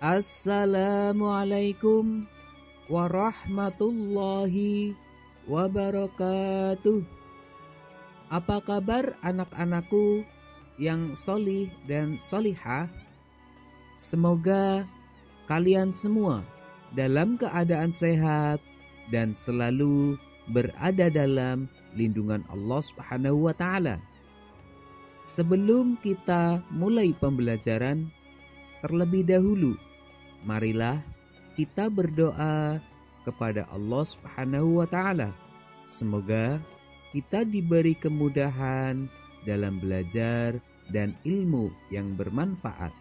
Assalamualaikum warahmatullahi wabarakatuh. Apa kabar anak-anakku yang solih dan solihah? Semoga kalian semua dalam keadaan sehat dan selalu berada dalam lindungan Allah Subhanahu wa Ta'ala. Sebelum kita mulai pembelajaran, terlebih dahulu marilah kita berdoa kepada Allah Subhanahu wa Ta'ala. Semoga kita diberi kemudahan dalam belajar dan ilmu yang bermanfaat.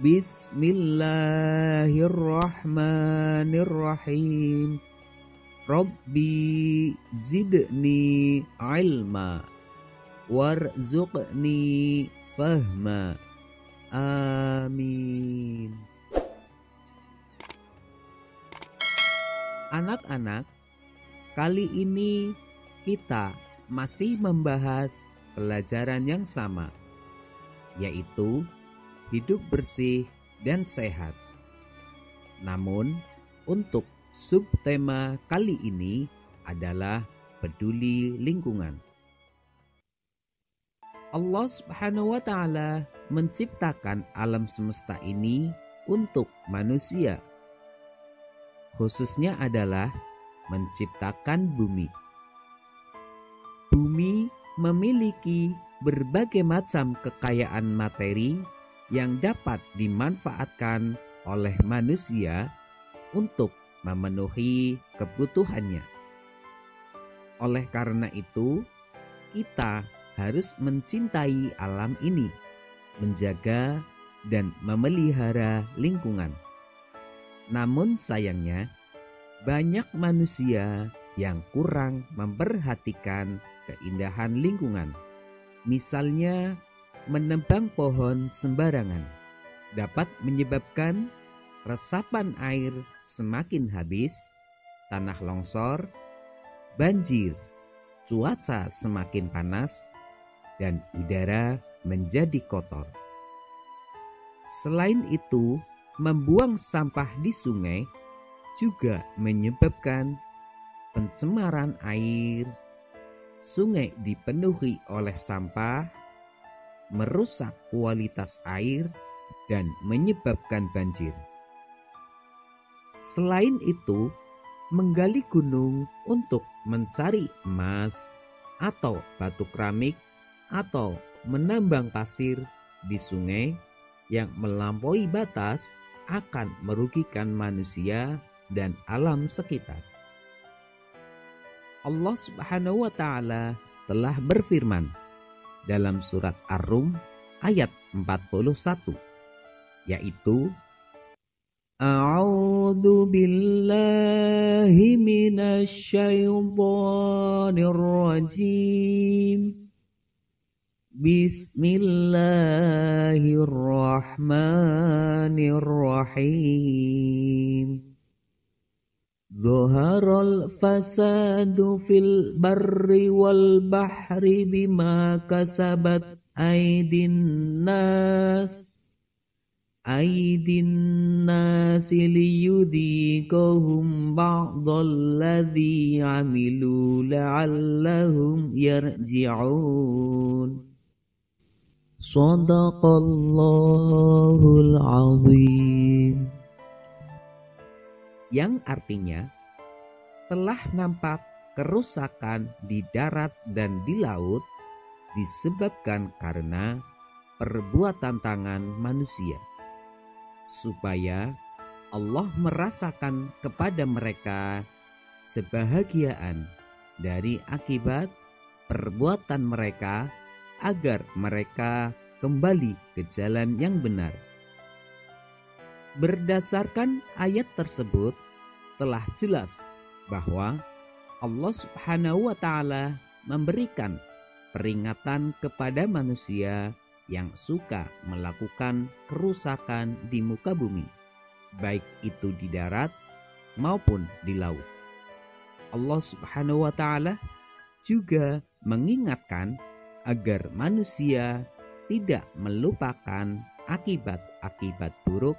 Bismillahirrahmanirrahim. Rabbi zidni ilma warzuqni fahma. Amin. Anak-anak, kali ini kita masih membahas pelajaran yang sama, yaitu hidup bersih dan sehat. Namun, untuk subtema kali ini adalah peduli lingkungan. Allah Subhanahu wa Ta'ala menciptakan alam semesta ini untuk manusia. Khususnya adalah menciptakan bumi. Bumi memiliki berbagai macam kekayaan materi yang dapat dimanfaatkan oleh manusia untuk memenuhi kebutuhannya. Oleh karena itu, kita harus mencintai alam ini, menjaga dan memelihara lingkungan. Namun sayangnya, banyak manusia yang kurang memperhatikan keindahan lingkungan. Misalnya, menebang pohon sembarangan dapat menyebabkan resapan air semakin habis, tanah longsor, banjir, cuaca semakin panas, dan udara menjadi kotor. Selain itu, membuang sampah di sungai juga menyebabkan pencemaran air. Sungai dipenuhi oleh sampah, merusak kualitas air, dan menyebabkan banjir. Selain itu, menggali gunung untuk mencari emas atau batu keramik atau menambang pasir di sungai yang melampaui batas akan merugikan manusia dan alam sekitar. Allah Subhanahu wa Ta'ala telah berfirman dalam surat Ar-Rum ayat 41, yaitu A'udzu billahi minasy syaithanir rajim. Bismillahirrahmanirrahim. Dhaharal fasadu fil barri wal bahri bima kasabat aydin nas liyudhiqahum ba'dalladzi 'amilu la'allahum yarji'un. Shadaqallahul azim. Yang artinya, telah nampak kerusakan di darat dan di laut disebabkan karena perbuatan tangan manusia, supaya Allah merasakan kepada mereka sebahagiaan dari akibat perbuatan mereka, agar mereka kembali ke jalan yang benar. Berdasarkan ayat tersebut, telah jelas bahwa Allah Subhanahu wa Ta'ala memberikan peringatan kepada manusia yang suka melakukan kerusakan di muka bumi, baik itu di darat maupun di laut. Allah Subhanahu wa Ta'ala juga mengingatkan agar manusia tidak melupakan akibat-akibat buruk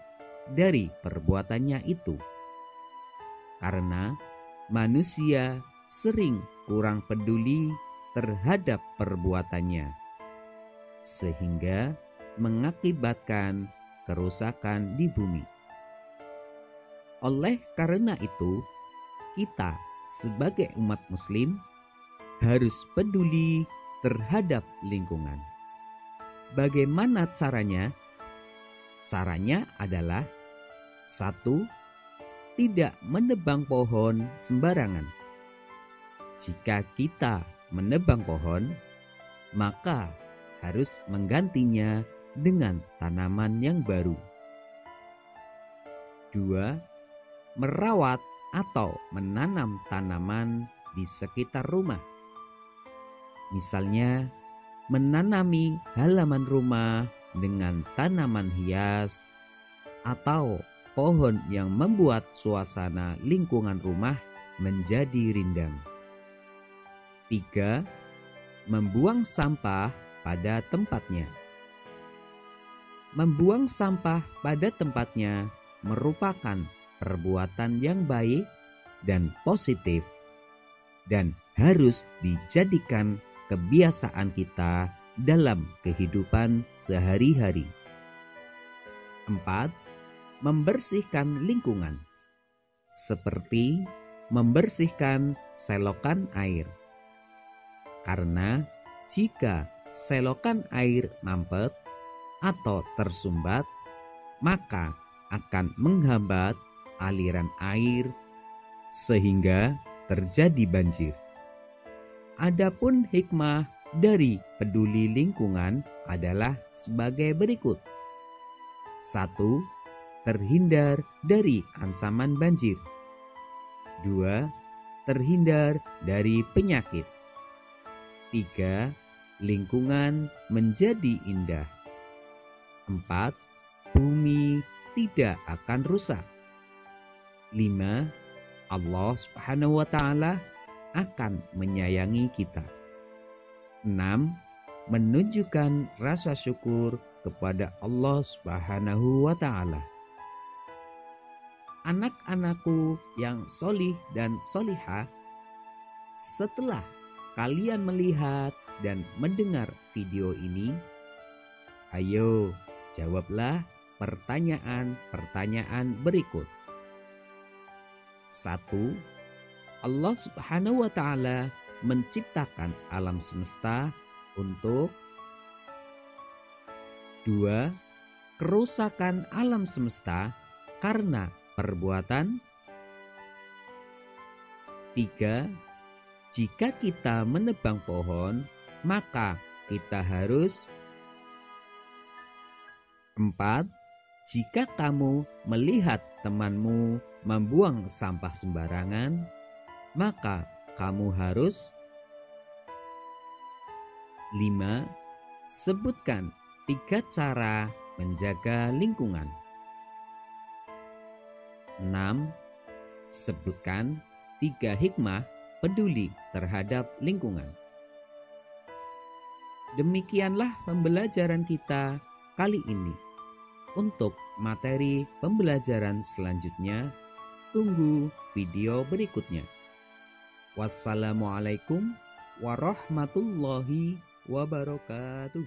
dari perbuatannya itu. Karena manusia sering kurang peduli terhadap perbuatannya, sehingga mengakibatkan kerusakan di bumi. Oleh karena itu, kita sebagai umat muslim harus peduli terhadap lingkungan. Bagaimana caranya? Caranya adalah 1. Tidak menebang pohon sembarangan. Jika kita menebang pohon, maka harus menggantinya dengan tanaman yang baru. 2. Merawat atau menanam tanaman di sekitar rumah. Misalnya, menanami halaman rumah dengan tanaman hias atau pohon yang membuat suasana lingkungan rumah menjadi rindang. 3. Membuang sampah pada tempatnya. Membuang sampah pada tempatnya merupakan perbuatan yang baik dan positif dan harus dijadikan kebiasaan kita dalam kehidupan sehari-hari. 4. Membersihkan lingkungan, seperti membersihkan selokan air. Karena jika selokan air mampet atau tersumbat, maka akan menghambat aliran air sehingga terjadi banjir. Adapun hikmah dari peduli lingkungan adalah sebagai berikut. 1. Terhindar dari ancaman banjir. 2. Terhindar dari penyakit. 3. Lingkungan menjadi indah. 4. Bumi tidak akan rusak. 5. Allah Subhanahu wa Ta'ala akan menyayangi kita. 6. Menunjukkan rasa syukur kepada Allah Subhanahu wa Ta'ala. Anak-anakku yang solih dan solihah, setelah kalian melihat dan mendengar video ini, ayo jawablah pertanyaan-pertanyaan berikut. 1. Allah Subhanahu wa Ta'ala menciptakan alam semesta untuk 2. Kerusakan alam semesta karena perbuatan. 3. Jika kita menebang pohon, maka kita harus. 4. Jika kamu melihat temanmu membuang sampah sembarangan, maka kamu harus. 5. Sebutkan 3 cara menjaga lingkungan. 6. Sebutkan 3 hikmah peduli terhadap lingkungan. Demikianlah pembelajaran kita kali ini. Untuk materi pembelajaran selanjutnya, tunggu video berikutnya. Wassalamualaikum warahmatullahi wabarakatuh.